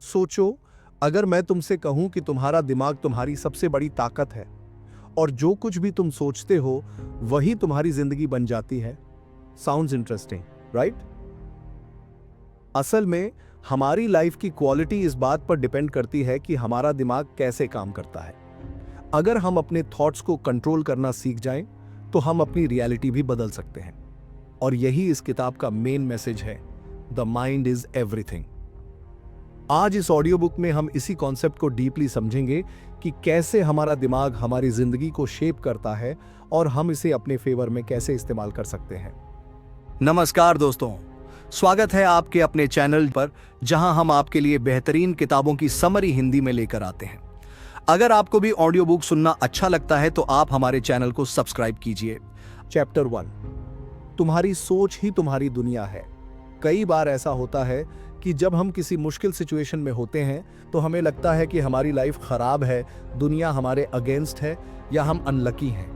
सोचो, अगर मैं तुमसे कहूं कि तुम्हारा दिमाग तुम्हारी सबसे बड़ी ताकत है और जो कुछ भी तुम सोचते हो वही तुम्हारी जिंदगी बन जाती है। Sounds interesting, right? असल में हमारी लाइफ की क्वालिटी इस बात पर डिपेंड करती है कि हमारा दिमाग कैसे काम करता है। अगर हम अपने थॉट्स को कंट्रोल करना सीख जाएं, तो हम अपनी रियलिटी भी बदल सकते हैं। और यही इस किताब का मेन मैसेज है, द माइंड इज एवरीथिंग। आज इस ऑडियो बुक में हम इसी कॉन्सेप्ट को डीपली समझेंगे कि कैसे हमारा दिमाग हमारी जिंदगी को शेप करता है और हम इसे अपने फेवर में कैसे इस्तेमाल कर सकते हैं। नमस्कार दोस्तों, स्वागत है आपके अपने चैनल पर, जहां हम आपके लिए बेहतरीन किताबों की समरी हिंदी में लेकर आते हैं। अगर आपको भी ऑडियो बुक सुनना अच्छा लगता है तो आप हमारे चैनल को सब्सक्राइब कीजिए। चैप्टर 1, तुम्हारी सोच ही तुम्हारी दुनिया है। कई बार ऐसा होता है कि जब हम किसी मुश्किल सिचुएशन में होते हैं तो हमें लगता है कि हमारी लाइफ खराब है, दुनिया हमारे अगेंस्ट है या हम अनलकी हैं।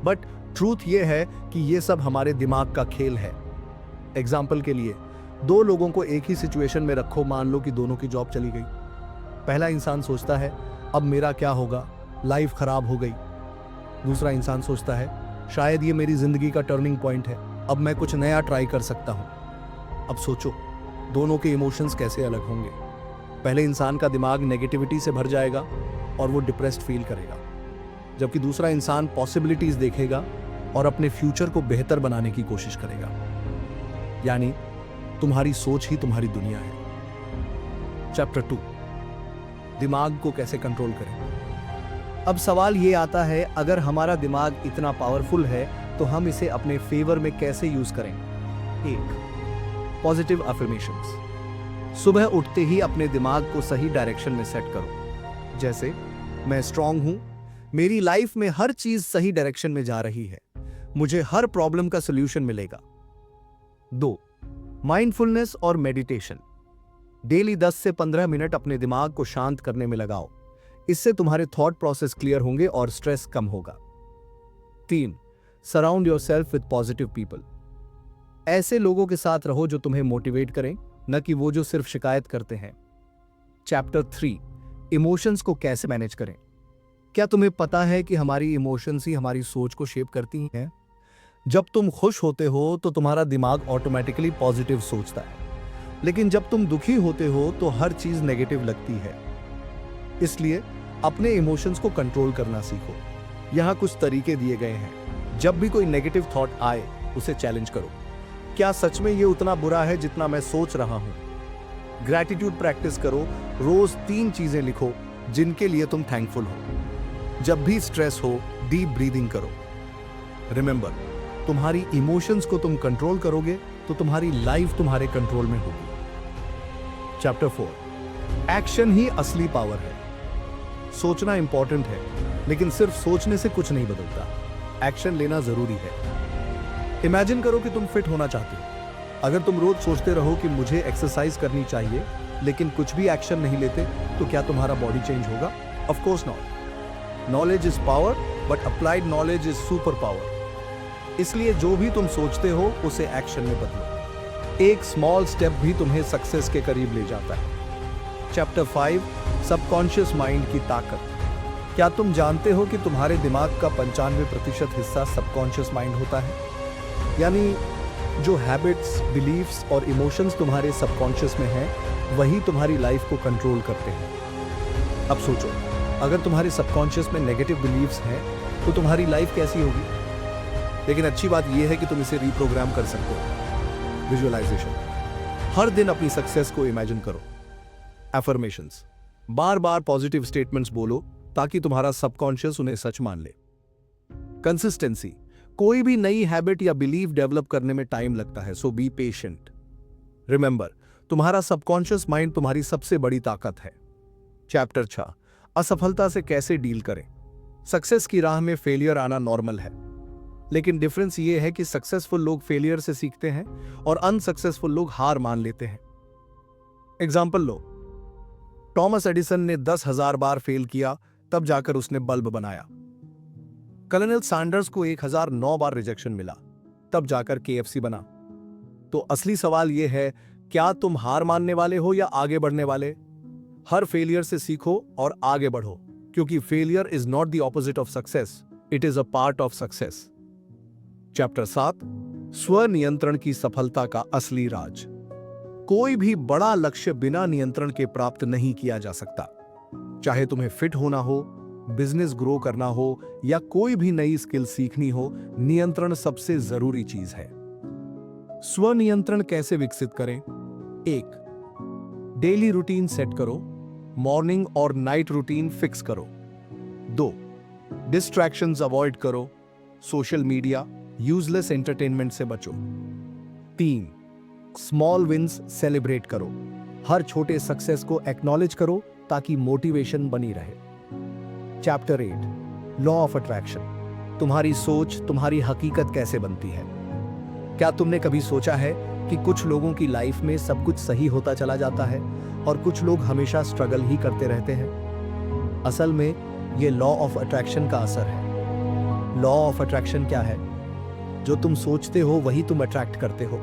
बट ट्रूथ ये है कि ये सब हमारे दिमाग का खेल है। एग्जाम्पल के लिए, दो लोगों को एक ही सिचुएशन में रखो, मान लो कि दोनों की जॉब चली गई। पहला इंसान सोचता है अब मेरा क्या होगा, लाइफ खराब हो गई। दूसरा इंसान सोचता है शायद ये मेरी जिंदगी का टर्निंग पॉइंट है, अब मैं कुछ नया ट्राई कर सकता हूं। अब सोचो, दोनों के इमोशंस कैसे अलग होंगे। पहले इंसान का दिमाग नेगेटिविटी से भर जाएगा और वो डिप्रेस्ड फील करेगा, जबकि दूसरा इंसान पॉसिबिलिटीज देखेगा और अपने फ्यूचर को बेहतर बनाने की कोशिश करेगा। यानी तुम्हारी सोच ही तुम्हारी दुनिया है। चैप्टर 2, दिमाग को कैसे कंट्रोल करें। अब सवाल ये आता है, अगर हमारा दिमाग इतना पावरफुल है तो हम इसे अपने फेवर में कैसे यूज करें। 1, पॉजिटिव अफर्मेशंस। सुबह उठते ही अपने दिमाग को सही डायरेक्शन में सेट करो। जैसे, मैं स्ट्रांग हूं, मेरी लाइफ में हर चीज सही डायरेक्शन में जा रही है, मुझे हर प्रॉब्लम का सॉल्यूशन मिलेगा। 2, माइंडफुलनेस और मेडिटेशन। डेली 10 से 15 मिनट अपने दिमाग को शांत करने में लगाओ। इससे तुम्हारे थॉट प्रोसेस क्लियर होंगे और स्ट्रेस कम होगा। 3, surround yourself with positive people. ऐसे लोगों के साथ रहो जो तुम्हें मोटिवेट करें, न कि वो जो सिर्फ शिकायत करते हैं। चैप्टर 3, इमोशंस को कैसे मैनेज करें। क्या तुम्हें पता है कि हमारी इमोशंस ही हमारी सोच को शेप करती हैं? जब तुम खुश होते हो तो तुम्हारा दिमाग ऑटोमेटिकली पॉजिटिव सोचता है, लेकिन जब तुम दुखी होते हो तो हर चीज नेगेटिव लगती है। इसलिए अपने इमोशंस को कंट्रोल करना सीखो। यहां कुछ तरीके दिए गए हैं। जब भी कोई नेगेटिव थॉट आए, उसे चैलेंज करो। क्या सच में ये उतना बुरा है जितना मैं सोच रहा हूं? ग्रैटिट्यूड प्रैक्टिस करो। रोज 3 चीजें लिखो जिनके लिए तुम थैंकफुल हो। जब भी स्ट्रेस हो, डीप ब्रीदिंग करो। रिमेंबर, तुम्हारी इमोशंस को तुम कंट्रोल करोगे तो तुम्हारी लाइफ तुम्हारे कंट्रोल में होगी। चैप्टर 4, एक्शन ही असली पावर है। सोचना इंपॉर्टेंट है, लेकिन सिर्फ सोचने से कुछ नहीं बदलता। एक्शन लेना जरूरी है। इमेजिन करो कि तुम फिट होना चाहते हो। अगर तुम रोज सोचते रहो कि मुझे एक्सरसाइज करनी चाहिए, लेकिन कुछ भी एक्शन नहीं लेते, तो क्या तुम्हारा बॉडी चेंज होगा? Of course not. Knowledge is power, but applied knowledge is super power. इसलिए जो भी तुम सोचते हो उसे एक्शन में बदलो। एक स्मॉल स्टेप भी तुम्हें सक्सेस के करीब ले जाता है। चैप्टर 5, सबकॉन्शियस माइंड की ताकत। क्या तुम जानते हो कि तुम्हारे दिमाग का 95% हिस्सा सबकॉन्शियस माइंड होता है? यानी जो हैबिट्स, बिलीफ्स और इमोशंस तुम्हारे सबकॉन्शियस में हैं, वही तुम्हारी लाइफ को कंट्रोल करते हैं। अब सोचो, अगर तुम्हारे सबकॉन्शियस में नेगेटिव बिलीफ्स हैं तो तुम्हारी लाइफ कैसी होगी? लेकिन अच्छी बात यह है कि तुम इसे रीप्रोग्राम कर सकते हो। विजुअलाइजेशन। हर दिन अपनी सक्सेस को इमेजिन करो। एफर्मेशंस। बार बार पॉजिटिव स्टेटमेंट्स बोलो ताकि तुम्हारा सबकॉन्शियस उन्हें सच मान ले। कंसिस्टेंसी। कोई भी नई हैबिट या बिलीफ डेवलप करने में टाइम लगता है, सो बी पेशेंट। रिमेंबर, तुम्हारा सबकॉन्शियस माइंड तुम्हारी सबसे बड़ी ताकत है। चैप्टर 6, असफलता से कैसे डील करें। सक्सेस की राह में फेलियर आना नॉर्मल है, लेकिन डिफरेंस यह है कि सक्सेसफुल लोग फेलियर से सीखते हैं और अनसक्सेसफुल लोग हार मान लेते हैं। एग्जाम्पल लो, टॉमस एडिसन ने 10,000 बार फेल किया, तब जाकर उसने बल्ब बनाया। कर्नल सैंडर्स को 1009 बार रिजेक्शन मिला, तब जाकर KFC बना। तो असली सवाल यह है, क्या तुम हार मानने वाले हो या आगे बढ़ने वाले? हर फेलियर से सीखो और आगे बढ़ो, क्योंकि failure is not the opposite of success, it is a part of success. Chapter 7, स्वनियंत्रण की सफलता का असली राज। कोई भी बड़ा लक्ष्य बिना नियंत्रण के प्राप्त नहीं किया जा सकता। चाहे तुम्हें फिट होना हो, बिजनेस ग्रो करना हो या कोई भी नई स्किल सीखनी हो, नियंत्रण सबसे जरूरी चीज है। स्वनियंत्रण कैसे विकसित करें? 1. डेली रूटीन सेट करो, मॉर्निंग और नाइट रूटीन फिक्स करो। 2. डिस्ट्रैक्शंस अवॉइड करो, सोशल मीडिया, यूजलेस एंटरटेनमेंट से बचो। 3. स्मॉल विंस सेलिब्रेट करो, हर छोटे सक्सेस को एक्नॉलेज करो ताकि मोटिवेशन बनी रहे। Chapter 8, law of attraction. तुम्हारी सोच तुम्हारी हकीकत कैसे बनती है? क्या तुमने कभी सोचा है कि कुछ लोगों की लाइफ में सब कुछ सही होता चला जाता है और कुछ लोग हमेशा स्ट्रगल ही करते रहते हैं? असल में यह लॉ ऑफ अट्रैक्शन का असर है। लॉ ऑफ अट्रैक्शन क्या है? जो तुम सोचते हो वही तुम अट्रैक्ट करते हो।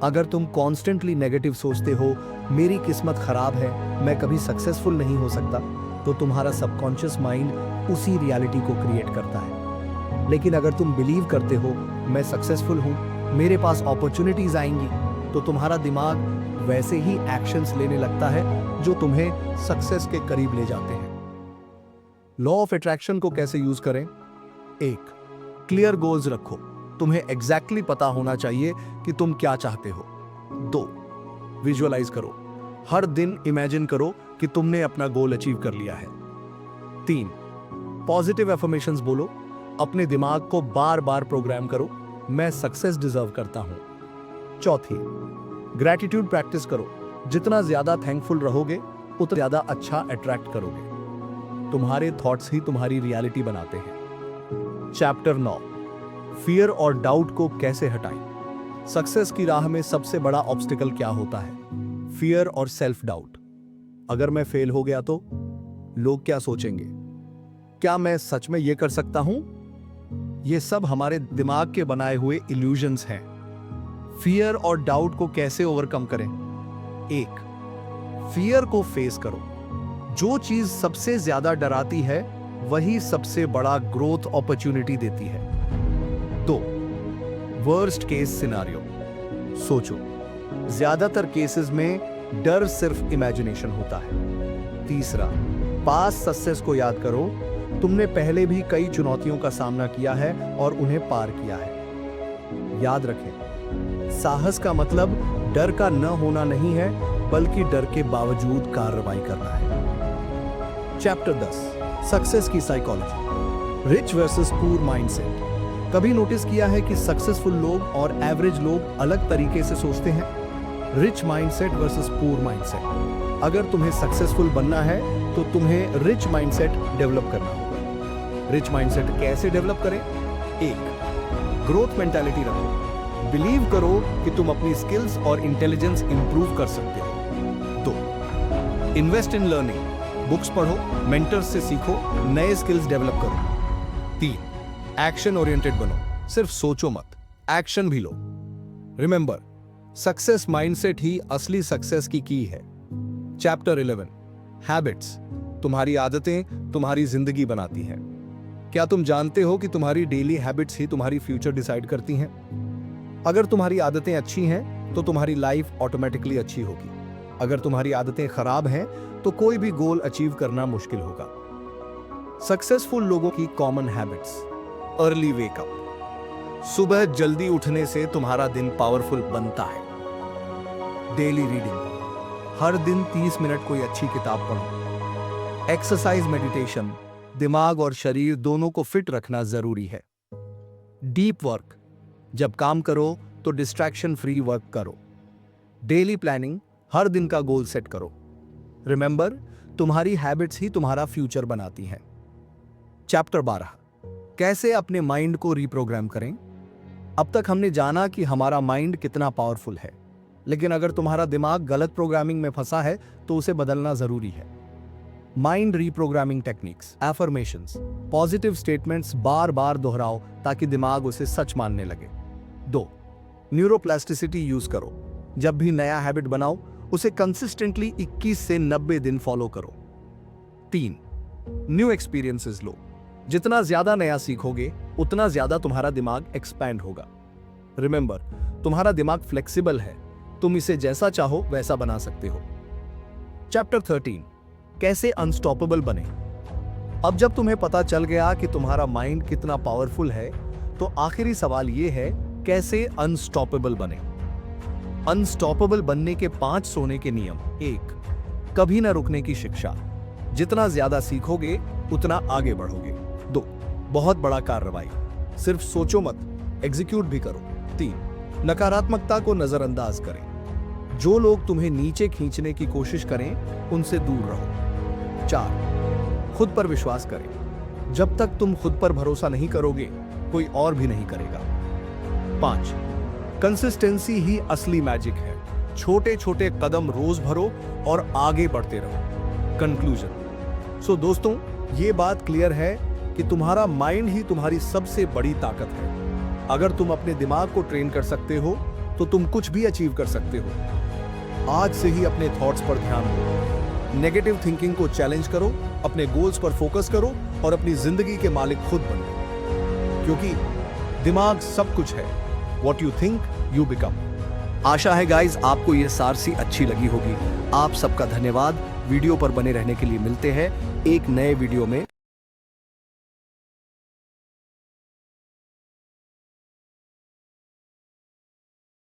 अगर तुम कॉन्स्टेंटली नेगेटिव सोचते हो, मेरी किस्मत खराब है, मैं कभी सक्सेसफुल नहीं हो सकता, तो तुम्हारा सबकॉन्शियस माइंड उसी रियलिटी को क्रिएट करता है। लेकिन अगर तुम बिलीव करते हो मैं सक्सेसफुल हूं, मेरे पास अपॉर्चुनिटीज आएंगी, तो तुम्हारा दिमाग वैसे ही एक्शंस लेने लगता है जो तुम्हें सक्सेस के करीब ले जाते हैं। लॉ ऑफ अट्रैक्शन को कैसे यूज करें? 1. क्लियर गोल्स रखो, तुम्हें एग्जैक्टली पता होना चाहिए कि तुम क्या चाहते हो। 2. विजुअलाइज करो, हर दिन इमेजिन करो कि तुमने अपना गोल अचीव कर लिया है। 3. पॉजिटिव एफर्मेशंस बोलो, अपने दिमाग को बार बार प्रोग्राम करो, मैं सक्सेस डिजर्व करता हूं। 4. ग्रैटिट्यूड प्रैक्टिस करो, जितना ज्यादा थैंकफुल रहोगे उतना ज्यादा अच्छा अट्रैक्ट करोगे। तुम्हारे थॉट्स ही तुम्हारी रियलिटी बनाते हैं। चैप्टर 9, फियर और डाउट को कैसे हटाएं? सक्सेस की राह में सबसे बड़ा ऑब्स्टिकल क्या होता है? फियर और सेल्फ डाउट। अगर मैं फेल हो गया तो लोग क्या सोचेंगे? क्या मैं सच में यह कर सकता हूं? ये सब हमारे दिमाग के बनाए हुए इल्यूजन्स हैं। फियर और डाउट को कैसे ओवरकम करें? 1. फियर को फेस करो, जो चीज सबसे ज्यादा डराती है वही सबसे बड़ा ग्रोथ अपॉर्चुनिटी देती है। 2. वर्स्ट केस सिनारियो सोचो, ज्यादातर केसेस में डर सिर्फ इमेजिनेशन होता है। 3. पास्ट सक्सेस को याद करो, तुमने पहले भी कई चुनौतियों का सामना किया है और उन्हें पार किया है। याद रखें, साहस का मतलब डर का न होना नहीं है, बल्कि डर के बावजूद कार्रवाई करना है। चैप्टर 10, सक्सेस की psychology, rich versus poor mindset. कभी नोटिस किया है कि सक्सेसफुल लोग और एवरेज लोग अलग तरीके से सोचते हैं? Rich mindset versus poor mindset. अगर तुम्हें सक्सेसफुल बनना है तो तुम्हें रिच माइंडसेट डेवलप करना होगा। रिच माइंडसेट कैसे डेवलप करें? 1. ग्रोथ मेंटालिटी रखो, बिलीव करो कि तुम अपनी स्किल्स और इंटेलिजेंस इंप्रूव कर सकते हो। 2. इन्वेस्ट इन लर्निंग, बुक्स पढ़ो, मेंटर्स से सीखो, नए स्किल्स डेवलप करो। 3. एक्शन ओरिएंटेड बनो, सिर्फ सोचो मत, एक्शन भी लो। रिमेंबर, सक्सेस माइंडसेट ही असली सक्सेस की की है। Chapter 11, habits. तुम्हारी आदतें तुम्हारी जिंदगी बनाती हैं। क्या तुम जानते हो कि तुम्हारी डेली हैबिट्स ही तुम्हारी फ्यूचर डिसाइड करती हैं? अगर तुम्हारी आदतें अच्छी हैं तो तुम्हारी लाइफ ऑटोमेटिकली अच्छी होगी। अगर तुम्हारी आदतें खराब हैं तो कोई भी गोल अचीव करना मुश्किल होगा। सक्सेसफुल लोगों की कॉमन हैबिट्स: अर्ली वेकअप, सुबह जल्दी उठने से तुम्हारा दिन पावरफुल बनता है। डेली रीडिंग, हर दिन 30 मिनट कोई अच्छी किताब पढ़ो। एक्सरसाइज, मेडिटेशन, दिमाग और शरीर दोनों को फिट रखना जरूरी है। डीप वर्क, जब काम करो तो डिस्ट्रैक्शन फ्री वर्क करो। डेली प्लानिंग, हर दिन का गोल सेट करो। रिमेंबर, तुम्हारी हैबिट्स ही तुम्हारा फ्यूचर बनाती हैं। चैप्टर 12, कैसे अपने माइंड को रिप्रोग्राम करें। अब तक हमने जाना कि हमारा माइंड कितना पावरफुल है, लेकिन अगर तुम्हारा दिमाग गलत प्रोग्रामिंग में फंसा है तो उसे बदलना जरूरी है। Mind reprogramming techniques: affirmations, positive statements बार बार दोहराओ ताकि दिमाग उसे सच मानने लगे। 2. न्यूरोप्लास्टिसिटी यूज करो, जब भी नया हैबिट बनाओ उसे कंसिस्टेंटली 21 से 90 दिन फॉलो करो। 3. न्यू एक्सपीरियंसेस लो। जितना ज्यादा नया सीखोगे उतना ज्यादा तुम्हारा दिमाग एक्सपैंड होगा। रिमेंबर, तुम्हारा दिमाग फ्लेक्सिबल है, तुम इसे जैसा चाहो वैसा बना सकते हो। चैप्टर 13, कैसे अनस्टॉपेबल बने। अब जब तुम्हें पता चल गया कि तुम्हारा माइंड कितना पावरफुल है, तो आखिरी सवाल यह है, कैसे अनस्टॉपेबल बने। अनस्टॉपेबल बनने के 5 सोने के नियम। 1. कभी ना रुकने की शिक्षा। जितना ज्यादा सीखोगे उतना आगे बढ़ोगे। 2. बहुत बड़ा कार्रवाई। सिर्फ सोचो मत, एग्जीक्यूट भी करो। 3. नकारात्मकता को नजरअंदाज करें। जो लोग तुम्हें नीचे खींचने की कोशिश करें उनसे दूर रहो। 4. खुद पर विश्वास करें। जब तक तुम खुद पर भरोसा नहीं करोगे कोई और भी नहीं करेगा। 5. कंसिस्टेंसी ही असली मैजिक है। छोटे छोटे कदम रोज भरो और आगे बढ़ते रहो। कंक्लूजन। सो दोस्तों, ये बात क्लियर है कि तुम्हारा माइंड ही तुम्हारी सबसे बड़ी ताकत है। अगर तुम अपने दिमाग को ट्रेन कर सकते हो तो तुम कुछ भी अचीव कर सकते हो। आज से ही अपने थॉट्स पर ध्यान दो, नेगेटिव थिंकिंग को चैलेंज करो, अपने गोल्स पर फोकस करो और अपनी जिंदगी के मालिक खुद बनो, क्योंकि दिमाग सब कुछ है। What you think, you become। आशा है गाइज आपको ये सारसी अच्छी लगी होगी। आप सबका धन्यवाद। वीडियो पर बने रहने के लिए मिलते हैं एक नए वीडियो में।